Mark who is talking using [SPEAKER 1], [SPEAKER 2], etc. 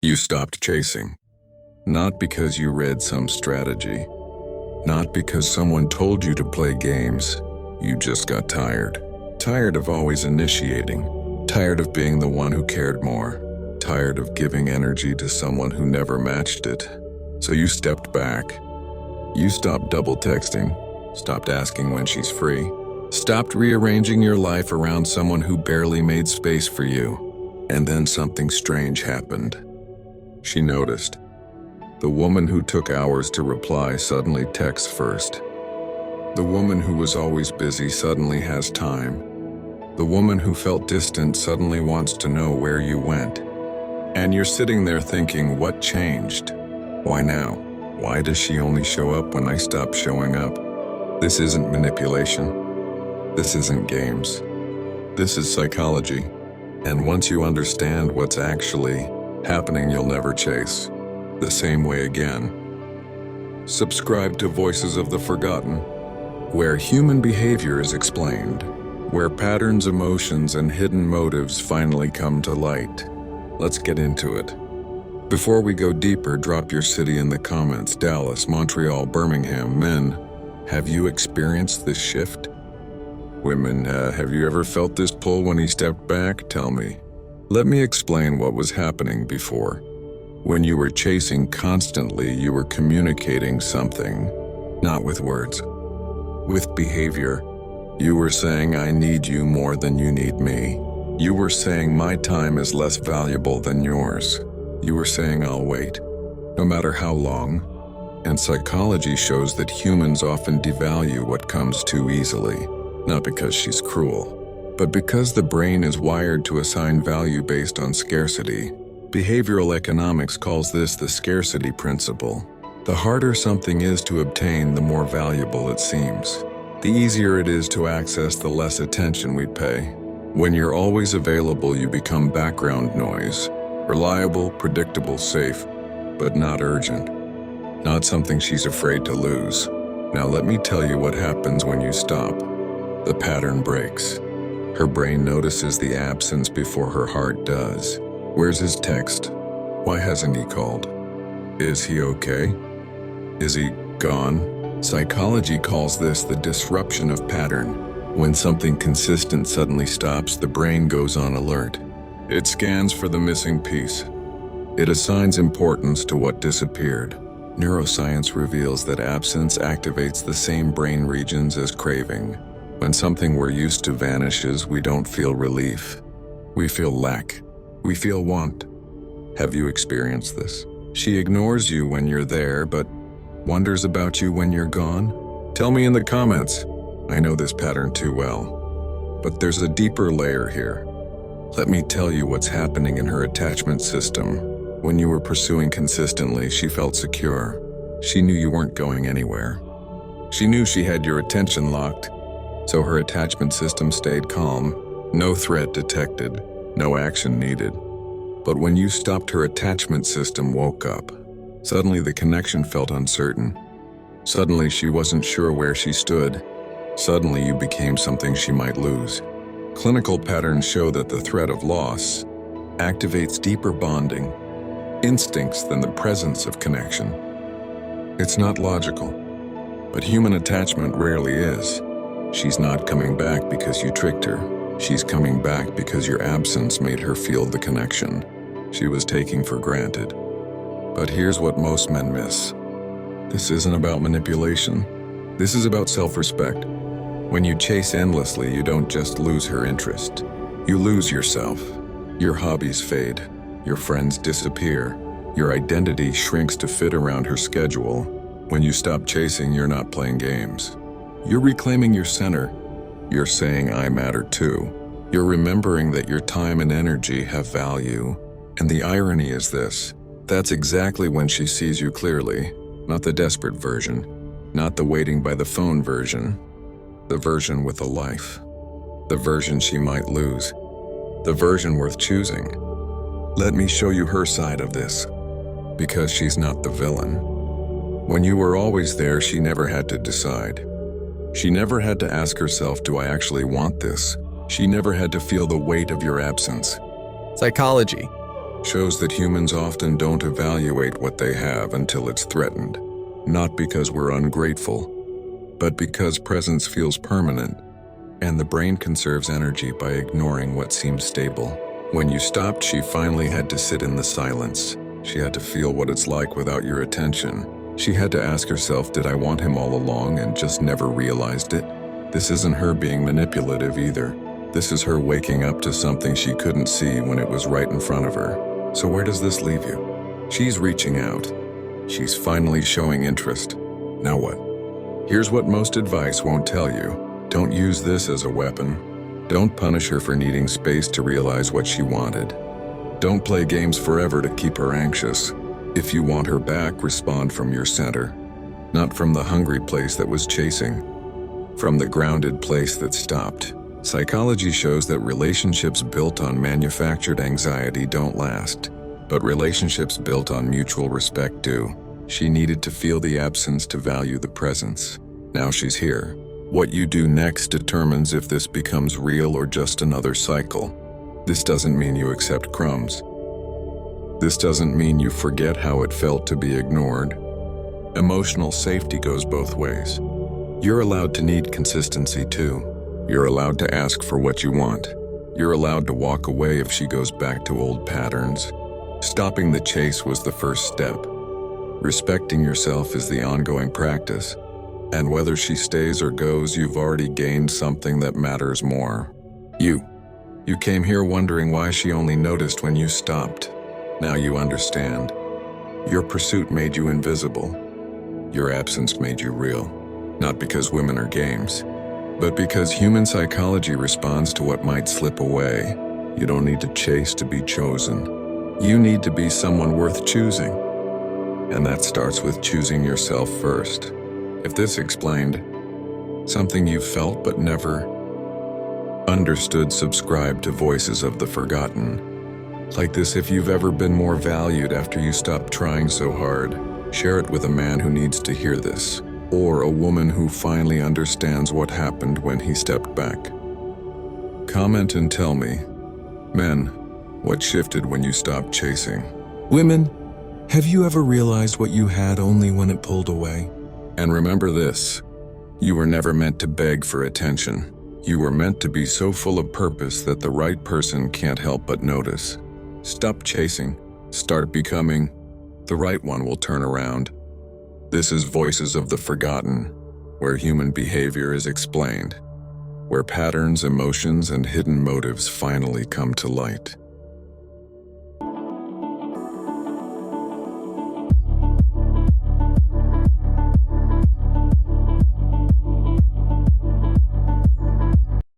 [SPEAKER 1] You stopped chasing. Not because you read some strategy. Not because someone told you to play games. You just got tired. Tired of always initiating. Tired of being the one who cared more. Tired of giving energy to someone who never matched it. So you stepped back. You stopped double texting. Stopped asking when she's free. Stopped rearranging your life around someone who barely made space for you. And then something strange happened. She noticed. The woman who took hours to reply suddenly texts first. The woman who was always busy suddenly has time. The woman who felt distant suddenly wants to know where you went. And you're sitting there thinking, what changed? Why now? Why does she only show up when I stop showing up? This isn't manipulation. This isn't games. This is psychology. And once you understand what's actually happening, you'll never chase the same way again. Subscribe to Voices of the Forgotten, where human behavior is explained, where patterns, emotions, and hidden motives finally come to light. Let's get into it. Before we go deeper, drop your city in the comments. Dallas, Montreal, Birmingham. Men, have you experienced this shift? Women, have you ever felt this pull when he stepped back? Tell me. Let me explain what was happening before. When you were chasing constantly, you were communicating something, not with words, with behavior. You were saying, I need you more than you need me. You were saying, my time is less valuable than yours. You were saying, I'll wait, no matter how long. And psychology shows that humans often devalue what comes too easily, not because she's cruel, but because the brain is wired to assign value based on scarcity. Behavioral economics calls this the scarcity principle. The harder something is to obtain, the more valuable it seems. The easier it is to access, the less attention we pay. When you're always available, you become background noise. Reliable, predictable, safe, but not urgent. Not something she's afraid to lose. Now let me tell you what happens when you stop. The pattern breaks. Her brain notices the absence before her heart does. Where's his text? Why hasn't he called? Is he okay? Is he gone? Psychology calls this the disruption of pattern. When something consistent suddenly stops, the brain goes on alert. It scans for the missing piece. It assigns importance to what disappeared. Neuroscience reveals that absence activates the same brain regions as craving. When something we're used to vanishes, we don't feel relief. We feel lack. We feel want. Have you experienced this? She ignores you when you're there, but wonders about you when you're gone? Tell me in the comments. I know this pattern too well. But there's a deeper layer here. Let me tell you what's happening in her attachment system. When you were pursuing consistently, she felt secure. She knew you weren't going anywhere. She knew she had your attention locked. So her attachment system stayed calm. No threat detected. No action needed. But when you stopped, her attachment system woke up. Suddenly the connection felt uncertain. Suddenly she wasn't sure where she stood. Suddenly you became something she might lose. Clinical patterns show that the threat of loss activates deeper bonding instincts than the presence of connection. It's not logical, but human attachment rarely is. She's not coming back because you tricked her. She's coming back because your absence made her feel the connection she was taking for granted. But here's what most men miss. This isn't about manipulation. This is about self-respect. When you chase endlessly, you don't just lose her interest. You lose yourself. Your hobbies fade. Your friends disappear. Your identity shrinks to fit around her schedule. When you stop chasing, you're not playing games. You're reclaiming your center. You're saying, I matter too. You're remembering that your time and energy have value. And the irony is this. That's exactly when she sees you clearly. Not the desperate version. Not the waiting by the phone version. The version with a life. The version she might lose. The version worth choosing. Let me show you her side of this. Because she's not the villain. When you were always there, she never had to decide. She never had to ask herself, do I actually want this? She never had to feel the weight of your absence.
[SPEAKER 2] Psychology.
[SPEAKER 1] shows that humans often don't evaluate what they have until it's threatened. Not because we're ungrateful, but because presence feels permanent, and the brain conserves energy by ignoring what seems stable. When you stopped, she finally had to sit in the silence. She had to feel what it's like without your attention. She had to ask herself, did I want him all along and just never realized it? This isn't her being manipulative either. This is her waking up to something she couldn't see when it was right in front of her. So where does this leave you? She's reaching out. She's finally showing interest. Now what? Here's what most advice won't tell you. Don't use this as a weapon. Don't punish her for needing space to realize what she wanted. Don't play games forever to keep her anxious. If you want her back, respond from your center. Not from the hungry place that was chasing. From the grounded place that stopped. Psychology shows that relationships built on manufactured anxiety don't last, but relationships built on mutual respect do. She needed to feel the absence to value the presence. Now she's here. What you do next determines if this becomes real or just another cycle. This doesn't mean you accept crumbs. This doesn't mean you forget how it felt to be ignored. Emotional safety goes both ways. You're allowed to need consistency too. You're allowed to ask for what you want. You're allowed to walk away if she goes back to old patterns. Stopping the chase was the first step. Respecting yourself is the ongoing practice. And whether she stays or goes, you've already gained something that matters more. You came here wondering why she only noticed when you stopped. Now you understand. Your pursuit made you invisible. Your absence made you real. Not because women are games, but because human psychology responds to what might slip away. You don't need to chase to be chosen. You need to be someone worth choosing. And that starts with choosing yourself first. If this explained something you felt but never understood, subscribe to Voices of the Forgotten. Like this, if you've ever been more valued after you stopped trying so hard, share it with a man who needs to hear this. Or a woman who finally understands what happened when he stepped back. Comment and tell me, men, what shifted when you stopped chasing?
[SPEAKER 2] Women, have you ever realized what you had only when it pulled away?
[SPEAKER 1] And remember this, you were never meant to beg for attention. You were meant to be so full of purpose that the right person can't help but notice. Stop chasing, start becoming. The right one will turn around. This is Voices of the Forgotten, where human behavior is explained, where patterns, emotions, and hidden motives finally come to light.